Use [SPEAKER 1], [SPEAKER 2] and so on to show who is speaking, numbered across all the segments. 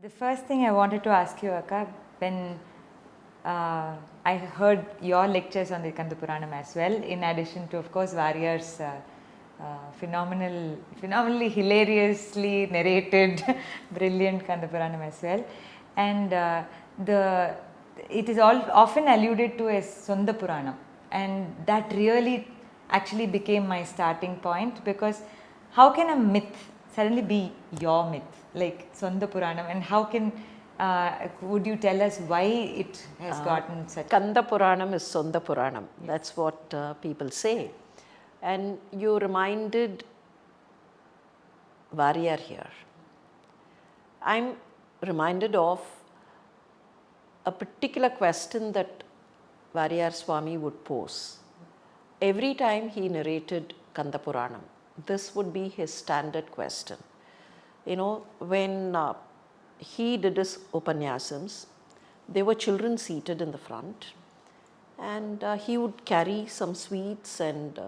[SPEAKER 1] The first thing I wanted to ask you, Akka, when I heard your lectures on the Kanda Puranam as well, in addition to, of course, Warrior's phenomenally hilariously narrated, brilliant Kanda Puranam as well. And it is often alluded to as Sonda Puranam, and that really actually became my starting point, because how can a myth suddenly be your myth, like Sonda Puranam, and how can would you tell us why it has gotten such?
[SPEAKER 2] Kanda Puranam is Sonda Puranam. Yes. That's what people say. And you reminded Warrior here. I'm reminded of a particular question that Warrior Swami would pose. Every time he narrated Kanda Puranam, this would be his standard question. You know, when he did his Upanyasams, there were children seated in the front, and he would carry some sweets and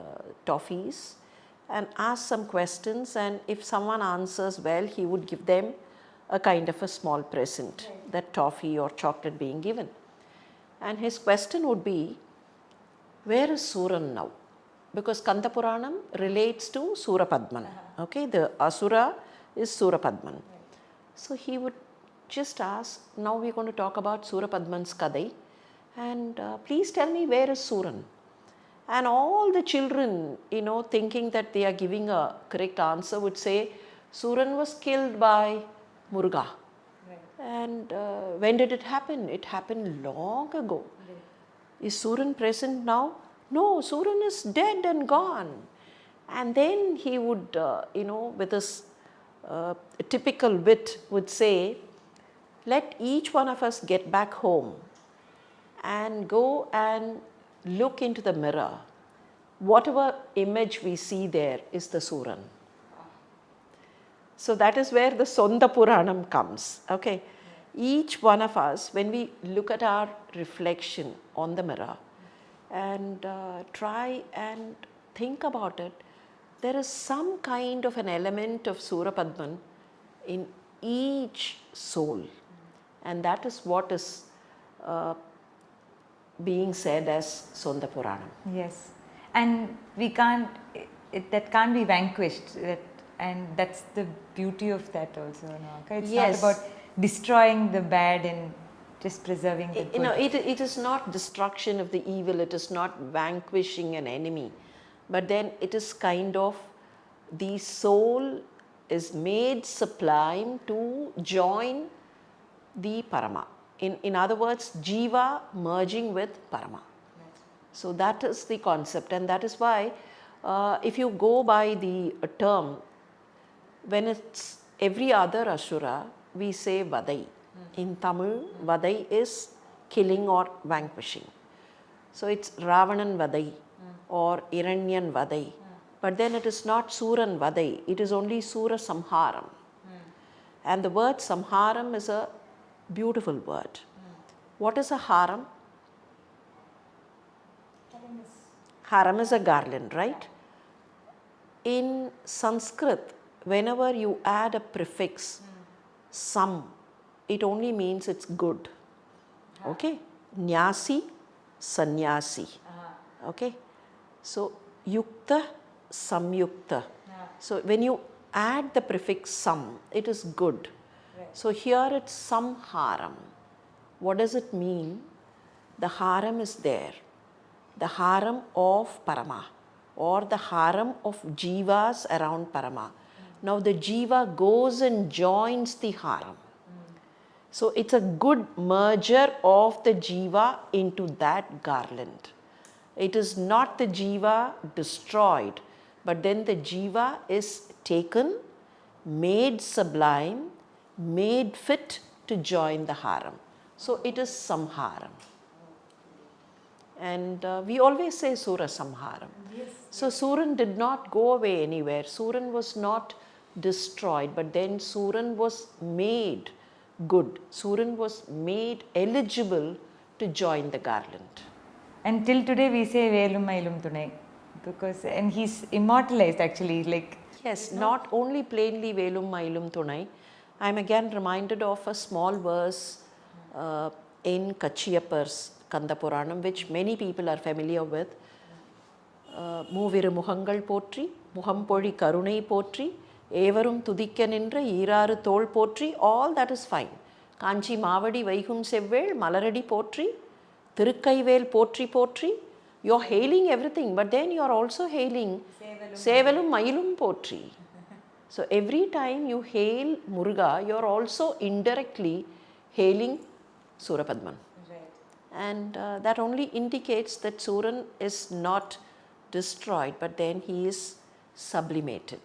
[SPEAKER 2] toffees and ask some questions, and if someone answers well, he would give them a kind of a small present, that toffee or chocolate being given. And his question would be, where is Suran now? Because Kanda Puranam relates to Sura Padman. Okay, the Asura is Sura Padman. So he would just ask, now we're going to talk about Sura Padman's Kadai, and please tell me, where is Suran? And all the children, you know, thinking that they are giving a correct answer, would say, Suran was killed by Muruga. Right. And when did it happen? It happened long ago. Right. Is Suran present now? No, Suran is dead and gone. And then he would, you know, with his typical wit, would say, let each one of us get back home and go and look into the mirror. Whatever image we see there is the Suran. So that is where the Sonda Puranam comes. Okay. Each one of us, when we look at our reflection on the mirror and try and think about it, there is some kind of an element of Sura Padman in each soul. And that is what is being said as Sonda Puranam.
[SPEAKER 1] Yes. And we can't, that can't be vanquished. And that's the beauty of that also. No? It's
[SPEAKER 2] yes.
[SPEAKER 1] not about destroying the bad and just preserving the good.
[SPEAKER 2] You know, it is not destruction of the evil, it is not vanquishing an enemy. But then it is kind of, the soul is made sublime to join the Parama. In other words, Jiva merging with Parama. So that is the concept, and that is why if you go by the term, when it's every other Asura, we say Vadai. In Tamil, Vadai is killing or vanquishing. So it's Ravanan Vadai or Iranyan Vadai. But then it is not Suran Vadai, it is only Soora Samharam. And the word Samharam is a beautiful word. What is a haram? Haram is a garland, right? In Sanskrit, whenever you add a prefix, sam, it only means it's good. Okay? Nyasi, sannyasi. Okay? So, yukta, samyukta. So, when you add the prefix sam, it is good. So, here it's samharam. What does it mean? The haram is there. The haram of Parama, or the haram of jivas around Parama. Now the jiva goes and joins the haram. So it's a good merger of the jiva into that garland. It is not the jiva destroyed, but then the jiva is taken, made sublime, made fit to join the haram. So it is samharam. And we always say Soora Samharam. Yes. So Suran did not go away anywhere. Suran was not destroyed, but then Suran was made good. Suran was made eligible to join the garland.
[SPEAKER 1] And till today we say Velum Mailum Thunai, because, and he's immortalized actually, like.
[SPEAKER 2] Yes, not only plainly Velum Mailum Thunai, I'm again reminded of a small verse in Kachiyappar's Kanda Puranam, which many people are familiar with. Mooviru Muhangal Potri, Muhampoli Karunai Potri, Evarum Tudikka Nindra, Iraru Thol Potri, all that is fine. Kanchi Mavadi Vaikum Sevvel, Malaradi Potri, Tirukkaivel Potri Potri. You're hailing everything, but then you're also hailing Sevalum Mayilum Potri. So every time you hail Muruga, you're also indirectly hailing Surapadman.
[SPEAKER 1] Right.
[SPEAKER 2] And that only indicates that Suran is not destroyed, but then he is sublimated.